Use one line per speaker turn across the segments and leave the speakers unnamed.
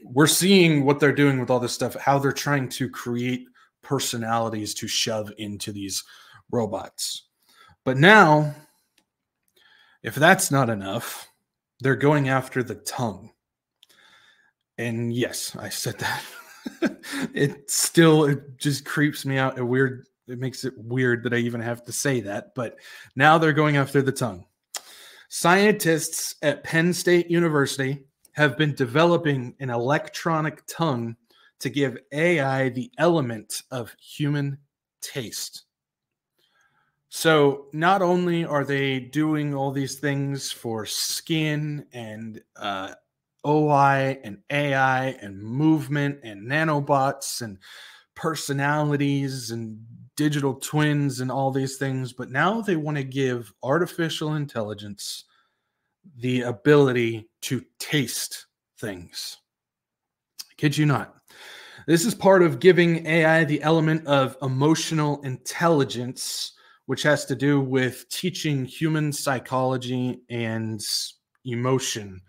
we're seeing what they're doing with all this stuff, how they're trying to create personalities to shove into these robots. But now, if that's not enough, they're going after the tongue. And yes, I said that. It just creeps me out. It makes it weird that I even have to say that. But now they're going after the tongue. Scientists at Penn State University have been developing an electronic tongue to give AI the element of human taste. So not only are they doing all these things for skin and OI and AI and movement and nanobots and personalities and digital twins and all these things, but now they want to give artificial intelligence the ability to taste things. I kid you not. This is part of giving AI the element of emotional intelligence, which has to do with teaching human psychology and emotion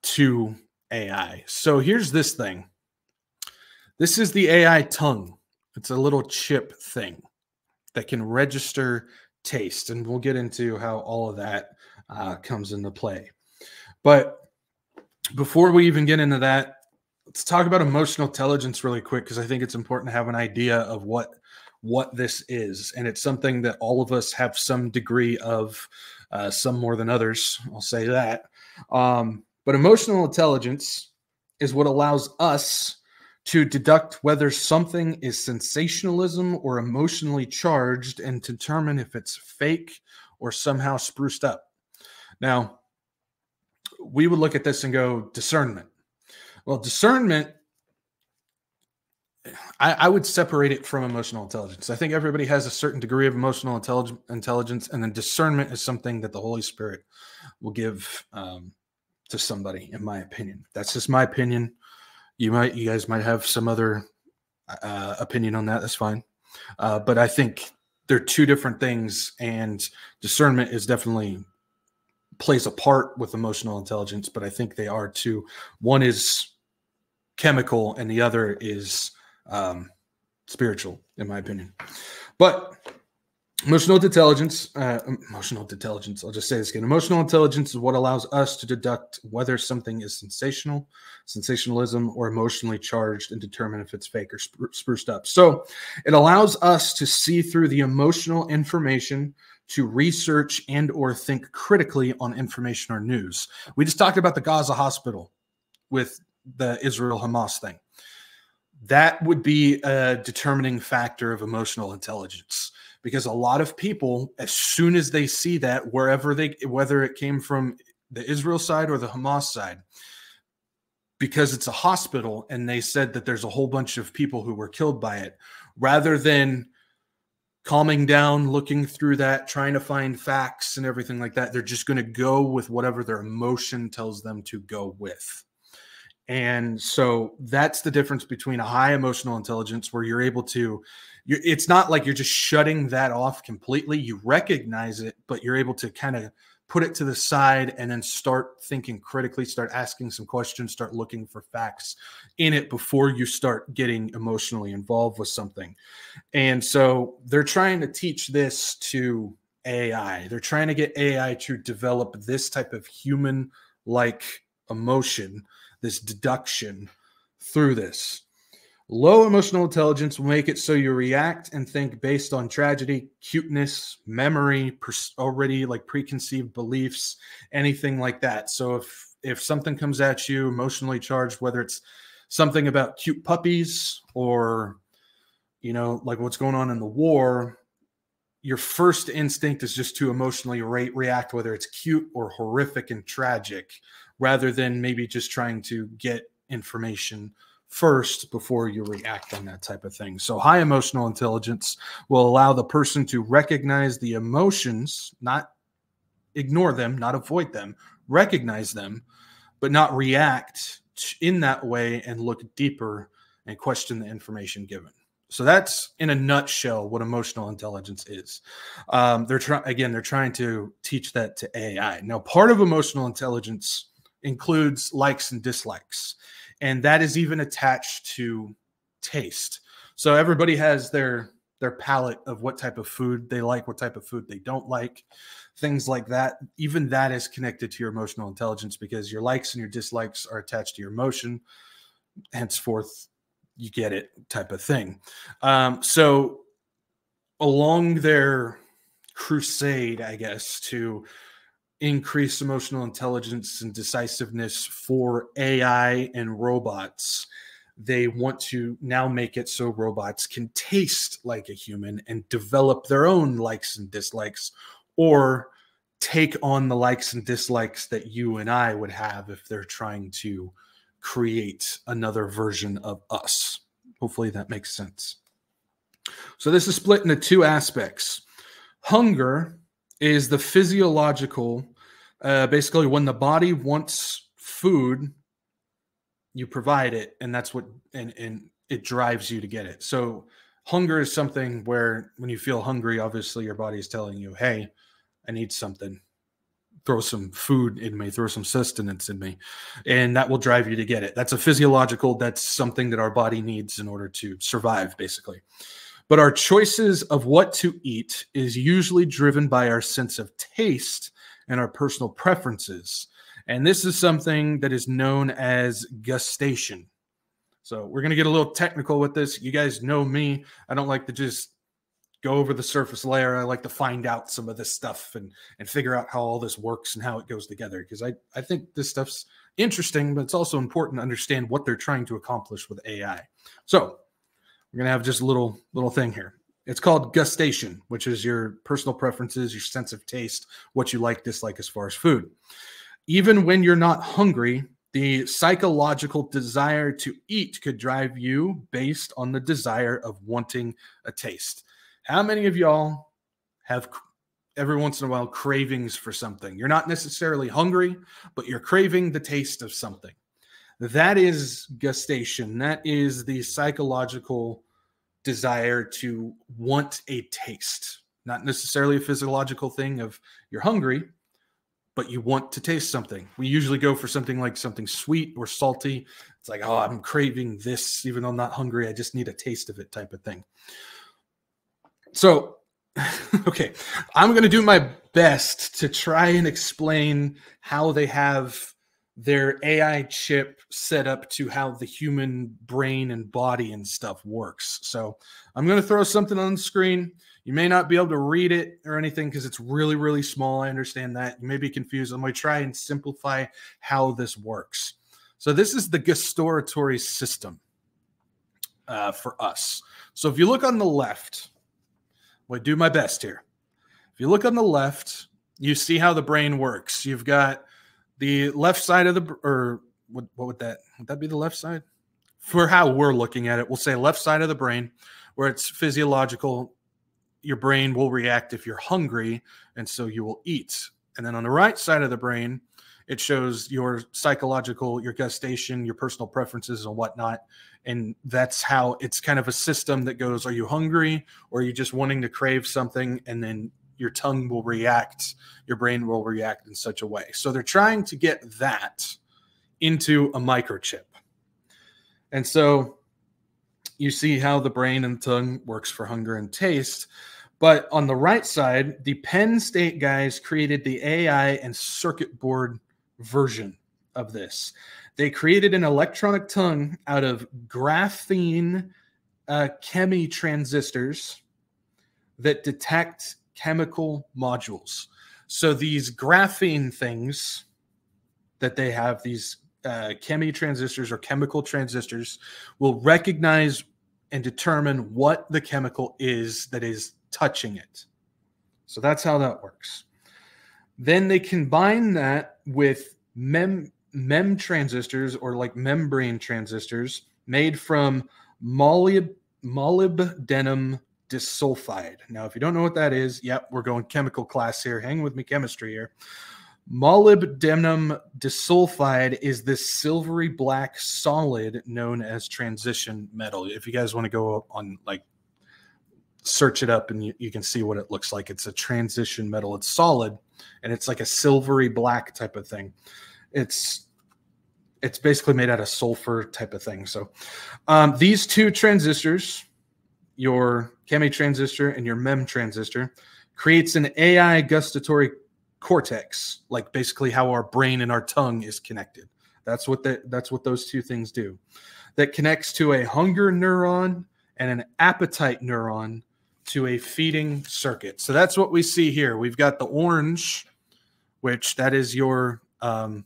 to AI. So here's this thing. This is the AI tongue. It's a little chip thing that can register taste, and we'll get into how all of that comes into play. But before we even get into that, let's talk about emotional intelligence really quick, because I think it's important to have an idea of what this is. And it's something that all of us have some degree of, some more than others, I'll say that. But emotional intelligence is what allows us to deduct whether something is sensationalism or emotionally charged and determine if it's fake or somehow spruced up. Now, we would look at this and go, discernment. Well, discernment, I would separate it from emotional intelligence. I think everybody has a certain degree of emotional intelligence, and then discernment is something that the Holy Spirit will give to somebody, in my opinion. That's just my opinion. You guys might have some other opinion on that. That's fine. But I think they're two different things, and discernment is definitely plays a part with emotional intelligence, but I think they are two. One is chemical and the other is spiritual, in my opinion. But emotional intelligence, I'll just say this again. Emotional intelligence is what allows us to deduct whether something is sensationalism, or emotionally charged, and determine if it's fake or spruced up. So it allows us to see through the emotional information, to research and or think critically on information or news. We just talked about the Gaza hospital with the Israel-Hamas thing. That would be a determining factor of emotional intelligence, because a lot of people, as soon as they see that, whether it came from the Israel side or the Hamas side, because it's a hospital and they said that there's a whole bunch of people who were killed by it, rather than calming down, looking through that, trying to find facts and everything like that, they're just going to go with whatever their emotion tells them to go with. And so that's the difference between a high emotional intelligence, where you're able to, it's not like you're just shutting that off completely. You recognize it, but you're able to kind of put it to the side and then start thinking critically, start asking some questions, start looking for facts in it before you start getting emotionally involved with something. And so they're trying to teach this to AI. They're trying to get AI to develop this type of human-like emotion, this deduction through this. Low emotional intelligence will make it so you react and think based on tragedy, cuteness, memory, already like preconceived beliefs, anything like that. So if something comes at you emotionally charged, whether it's something about cute puppies or, like what's going on in the war, your first instinct is just to emotionally react, whether it's cute or horrific and tragic, rather than maybe just trying to get information first before you react on that type of thing. So high emotional intelligence will allow the person to recognize the emotions, not ignore them, not avoid them, recognize them, but not react in that way and look deeper and question the information given. So that's in a nutshell what emotional intelligence is. They're trying to teach that to AI. Now, part of emotional intelligence includes likes and dislikes. and that is even attached to taste. So everybody has their palate of what type of food they like, what type of food they don't like, things like that. Even that is connected to your emotional intelligence, because your likes and your dislikes are attached to your emotion. Henceforth, you get it, type of thing. So along their crusade, I guess, to increase emotional intelligence and decisiveness for AI and robots, they want to now make it so robots can taste like a human and develop their own likes and dislikes, or take on the likes and dislikes that you and I would have if they're trying to create another version of us. Hopefully that makes sense. So this is split into two aspects. Hunger is the physiological, basically when the body wants food, you provide it, and that's what, and it drives you to get it. So hunger is something where when you feel hungry, obviously your body is telling you, hey, I need something. Throw some food in me, throw some sustenance in me, and that will drive you to get it. That's a physiological, that's something that our body needs in order to survive, basically. But our choices of what to eat is usually driven by our sense of taste and our personal preferences. And this is something that is known as gustation. So we're going to get a little technical with this. You guys know me. I don't like to just go over the surface layer. I like to find out some of this stuff and figure out how all this works and how it goes together, because I think this stuff's interesting, but it's also important to understand what they're trying to accomplish with AI. So we're going to have just a little thing here. It's called gustation, which is your personal preferences, your sense of taste, what you like, dislike as far as food. Even when you're not hungry, the psychological desire to eat could drive you based on the desire of wanting a taste. How many of y'all have every once in a while cravings for something? You're not necessarily hungry, but you're craving the taste of something. That is gustation. That is the psychological desire to want a taste. Not necessarily a physiological thing of you're hungry, but you want to taste something. We usually go for something like something sweet or salty. It's like, oh, I'm craving this, even though I'm not hungry. I just need a taste of it, type of thing. So, okay, I'm going to do my best to try and explain how they have their AI chip set up to how the human brain and body and stuff works. So I'm going to throw something on the screen. You may not be able to read it or anything because it's really, really small. I understand that. You may be confused. I'm going to try and simplify how this works. So this is the gustatory system for us. So if you look on the left, I'm going to do my best here. If you look on the left, you see how the brain works. You've got the left side of the, or what would that be the left side? For how we're looking at it, we'll say left side of the brain, where it's physiological. Your brain will react if you're hungry, and so you will eat. And then on the right side of the brain, it shows your psychological, your gustation, your personal preferences and whatnot. And that's how it's kind of a system that goes, are you hungry, or are you just wanting to crave something? And then your tongue will react, your brain will react in such a way. So they're trying to get that into a microchip. And so you see how the brain and tongue works for hunger and taste. But on the right side, the Penn State guys created the AI and circuit board version of this. They created an electronic tongue out of graphene chemi transistors that detect chemical modules. So these graphene things that they have, these chemi transistors or chemical transistors, will recognize and determine what the chemical is that is touching it. So that's how that works. Then they combine that with MEM transistors, or like membrane transistors, made from molybdenum disulfide. Now, if you don't know what that is, yep, we're going chemical class here. Hang with me, chemistry here. Molybdenum disulfide is this silvery black solid known as transition metal. If you guys want to go on, like, search it up and you can see what it looks like. It's a transition metal. It's solid and it's like a silvery black type of thing. It's It's basically made out of sulfur type of thing. So these two transistors, your Chemi transistor and your MEM transistor, creates an AI gustatory cortex, like basically how our brain and our tongue is connected. That's what those two things do. That connects to a hunger neuron and an appetite neuron to a feeding circuit. So that's what we see here. We've got the orange, which that is your what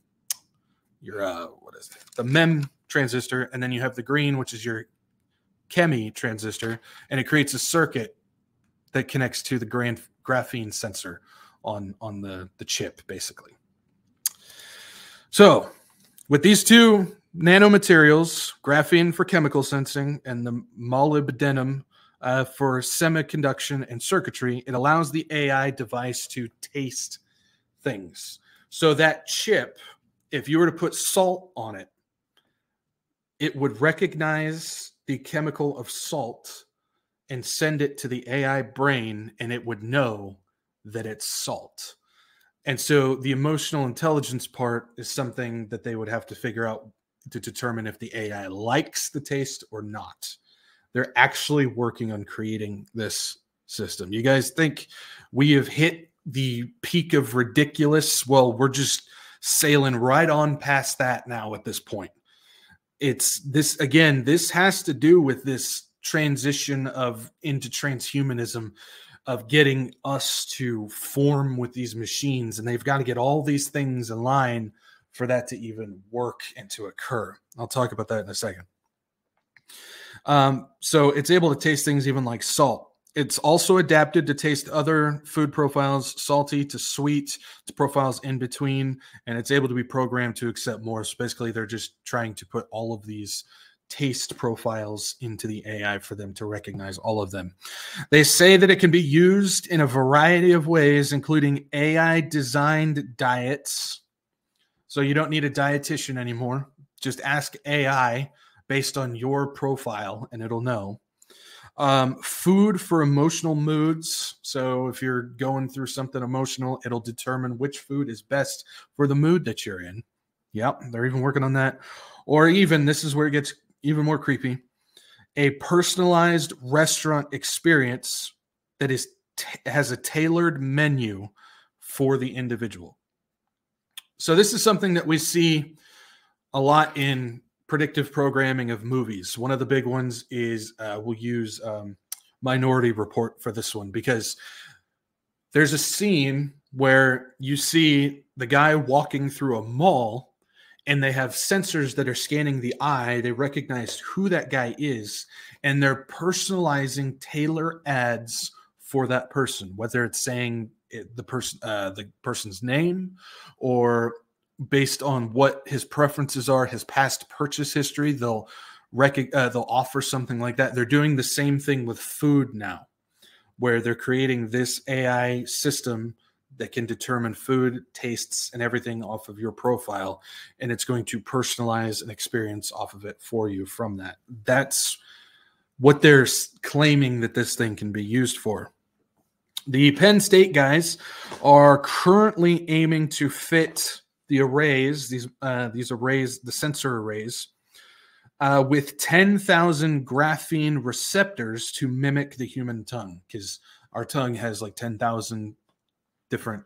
is it? The MEM transistor, and then you have the green, which is your Chemi transistor, and it creates a circuit that connects to the graphene sensor on the chip, basically. So with these two nanomaterials, graphene for chemical sensing and the molybdenum for semiconduction and circuitry, it allows the AI device to taste things. So that chip, if you were to put salt on it, it would recognize the chemical of salt and send it to the AI brain, and it would know that it's salt. And so the emotional intelligence part is something that they would have to figure out to determine if the AI likes the taste or not. They're actually working on creating this system. You guys think we have hit the peak of ridiculous? Well, we're just sailing right on past that now at this point. It's this, again, this has to do with this transition into transhumanism, of getting us to form with these machines, and they've got to get all these things in line for that to even work and to occur. I'll talk about that in a second. So it's able to taste things even like salt. It's also adapted to taste other food profiles, salty to sweet, to profiles in between, and it's able to be programmed to accept more. So basically, they're just trying to put all of these taste profiles into the AI for them to recognize all of them. They say that it can be used in a variety of ways, including AI-designed diets. So you don't need a dietitian anymore. Just ask AI based on your profile, and it'll know. Food for emotional moods. So if you're going through something emotional, it'll determine which food is best for the mood that you're in. Yep, they're even working on that. Or even, this is where it gets even more creepy, a personalized restaurant experience that has a tailored menu for the individual. So this is something that we see a lot in predictive programming of movies. One of the big ones is we'll use Minority Report for this one, because there's a scene where you see the guy walking through a mall, and they have sensors that are scanning the eye. They recognize who that guy is, and they're personalizing tailor ads for that person, whether it's saying the person's name, or based on what his preferences are, his past purchase history, they'll offer something like that. They're doing the same thing with food now, where they're creating this AI system that can determine food, tastes, and everything off of your profile, and it's going to personalize an experience off of it for you from that. That's what they're claiming that this thing can be used for. The Penn State guys are currently aiming to fit the arrays, these arrays, the sensor arrays, with 10,000 graphene receptors to mimic the human tongue, because our tongue has like 10,000 different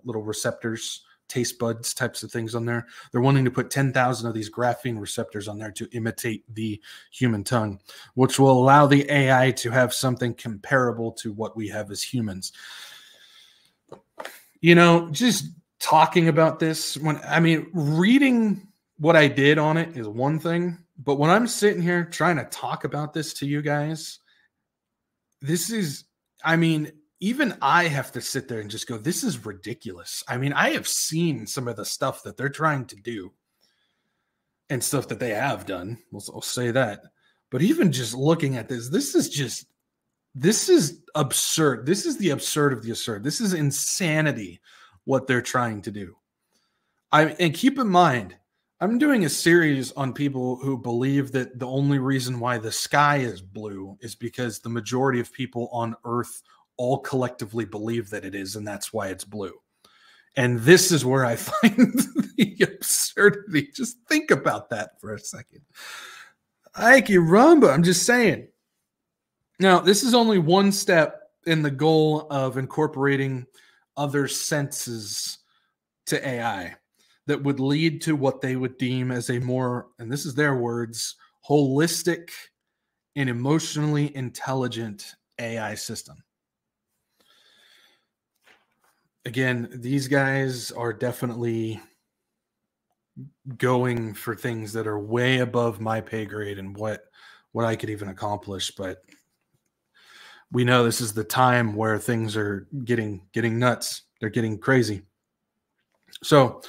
little receptors, taste buds types of things on there. They're wanting to put 10,000 of these graphene receptors on there to imitate the human tongue, which will allow the AI to have something comparable to what we have as humans. You know, just talking about this, reading what I did on it is one thing, but when I'm sitting here trying to talk about this to you guys, this is, even I have to sit there and just go, this is ridiculous. I have seen some of the stuff that they're trying to do and stuff that they have done. I'll say that. But even just looking at this is absurd. This is the absurd of the absurd. This is insanity, what they're trying to do. And keep in mind, I'm doing a series on people who believe that the only reason why the sky is blue is because the majority of people on Earth all collectively believe that it is, and that's why it's blue. And this is where I find the absurdity. Just think about that for a second. Ike Rumba, I'm just saying. Now, this is only one step in the goal of incorporating other senses to AI that would lead to what they would deem as a more, and this is their words, holistic and emotionally intelligent AI system. Again, these guys are definitely going for things that are way above my pay grade and what I could even accomplish. But we know this is the time where things are getting nuts. They're getting crazy. So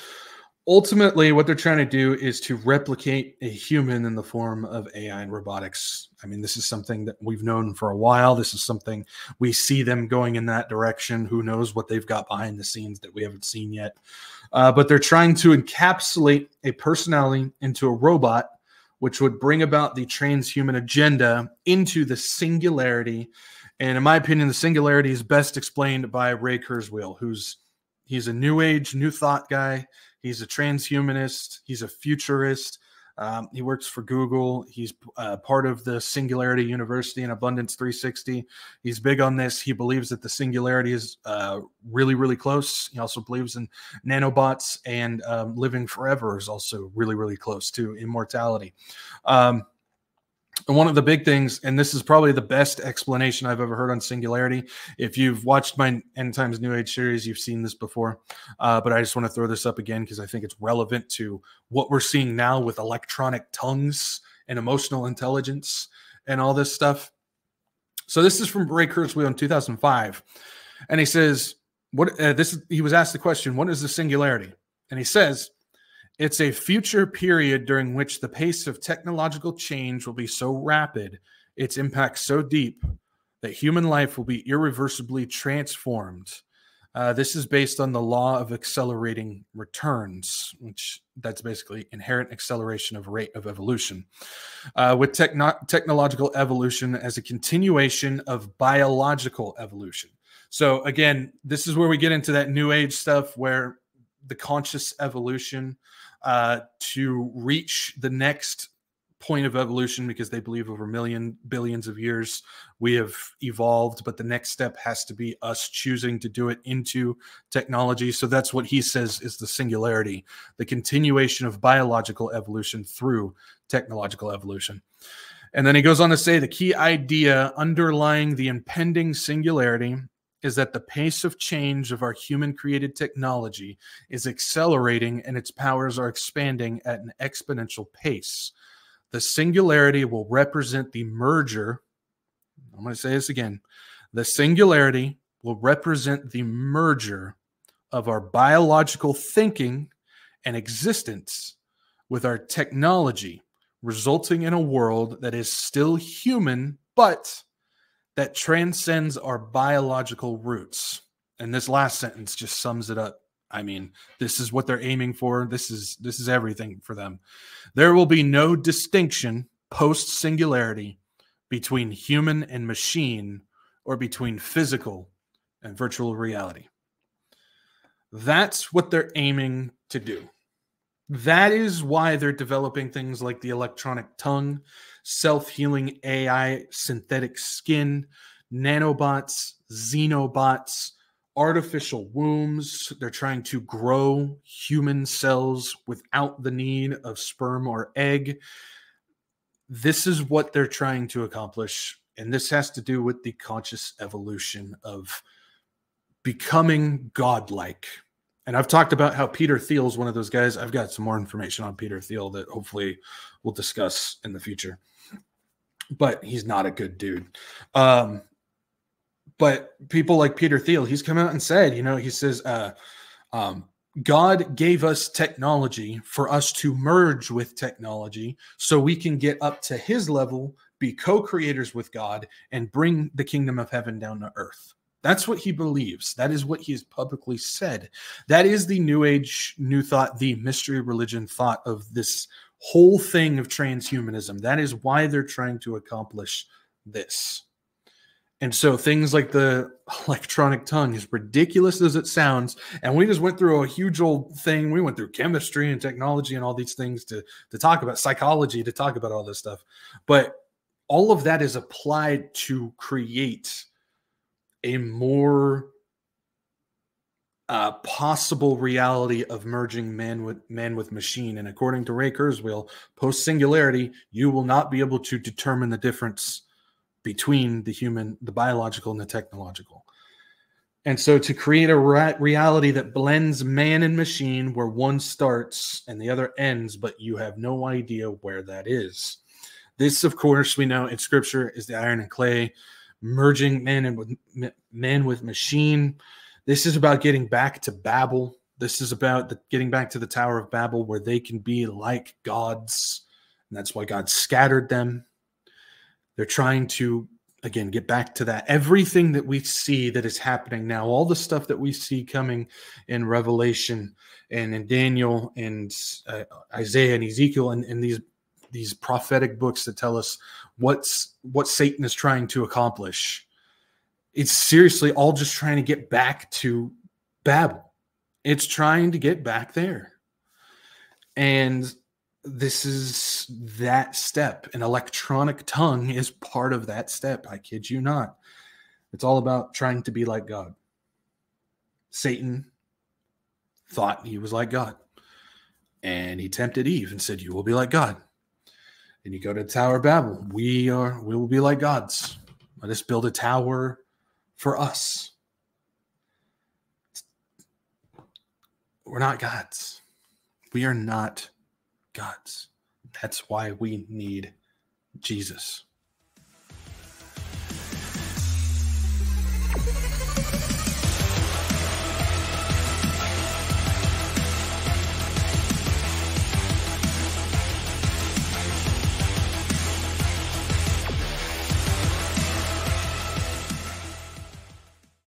ultimately, what they're trying to do is to replicate a human in the form of AI and robotics. I mean, this is something that we've known for a while. This is something we see them going in that direction. Who knows what they've got behind the scenes that we haven't seen yet. But they're trying to encapsulate a personality into a robot, which would bring about the transhuman agenda into the singularity. And in my opinion, the singularity is best explained by Ray Kurzweil, he's a new age, new thought guy. He's a transhumanist. He's a futurist. He works for Google. He's part of the Singularity University and Abundance 360. He's big on this. He believes that the singularity is really, really close. He also believes in nanobots, and living forever is also really, really close to immortality. And one of the big things, and this is probably the best explanation I've ever heard on singularity. If you've watched my End Times New Age series, you've seen this before. But I just want to throw this up again because I think it's relevant to what we're seeing now with electronic tongues and emotional intelligence and all this stuff. So this is from Ray Kurzweil in 2005. And he says, he was asked the question, what is the singularity? And he says, it's a future period during which the pace of technological change will be so rapid, its impact so deep, that human life will be irreversibly transformed. This is based on the law of accelerating returns, which that's basically inherent acceleration of rate of evolution, with technological evolution as a continuation of biological evolution. So again, this is where we get into that new age stuff where the conscious evolution to reach the next point of evolution, because they believe over billions of years we have evolved, but the next step has to be us choosing to do it into technology. So that's what he says is the singularity, the continuation of biological evolution through technological evolution. And then he goes on to say the key idea underlying the impending singularity is that the pace of change of our human-created technology is accelerating and its powers are expanding at an exponential pace. The singularity will represent the merger. I'm going to say this again. The singularity will represent the merger of our biological thinking and existence with our technology, resulting in a world that is still human, but that transcends our biological roots. And this last sentence just sums it up. I mean, this is what they're aiming for. This is everything for them. There will be no distinction post-singularity between human and machine, or between physical and virtual reality. That's what they're aiming to do. That is why they're developing things like the electronic tongue, self-healing AI, synthetic skin, nanobots, xenobots, artificial wombs. They're trying to grow human cells without the need of sperm or egg. This is what they're trying to accomplish. And this has to do with the conscious evolution of becoming godlike. And I've talked about how Peter Thiel is one of those guys. I've got some more information on Peter Thiel that hopefully we'll discuss in the future. But he's not a good dude. But people like Peter Thiel, he's come out and said, he says, God gave us technology for us to merge with technology so we can get up to his level, be co-creators with God, and bring the kingdom of heaven down to earth. That's what he believes. That is what he has publicly said. That is the new age, new thought, the mystery religion thought of this whole thing of transhumanism. That is why they're trying to accomplish this. And so things like the electronic tongue, as ridiculous as it sounds, and we just went through a huge old thing. We went through chemistry and technology and all these things to talk about psychology, to talk about all this stuff. But all of that is applied to create a more possible reality of merging man with machine. And according to Ray Kurzweil, post singularity, you will not be able to determine the difference between the human, the biological, and the technological. And so to create a reality that blends man and machine, where one starts and the other ends, but you have no idea where that is. This, of course, we know in Scripture is the iron and clay, merging man with machine. This is about getting back to Babel. This is about getting back to the Tower of Babel, where they can be like gods. And that's why God scattered them. They're trying to, again, get back to that. Everything that we see that is happening now, all the stuff that we see coming in Revelation and in Daniel and Isaiah and Ezekiel and these prophetic books that tell us what Satan is trying to accomplish. It's seriously all just trying to get back to Babel. It's trying to get back there. And this is that step. An electronic tongue is part of that step. I kid you not. It's all about trying to be like God. Satan thought he was like God. And he tempted Eve and said, "You will be like God." And you go to the Tower of Babel. We will be like gods. Let us build a tower for us. We're not gods. We are not gods. That's why we need Jesus.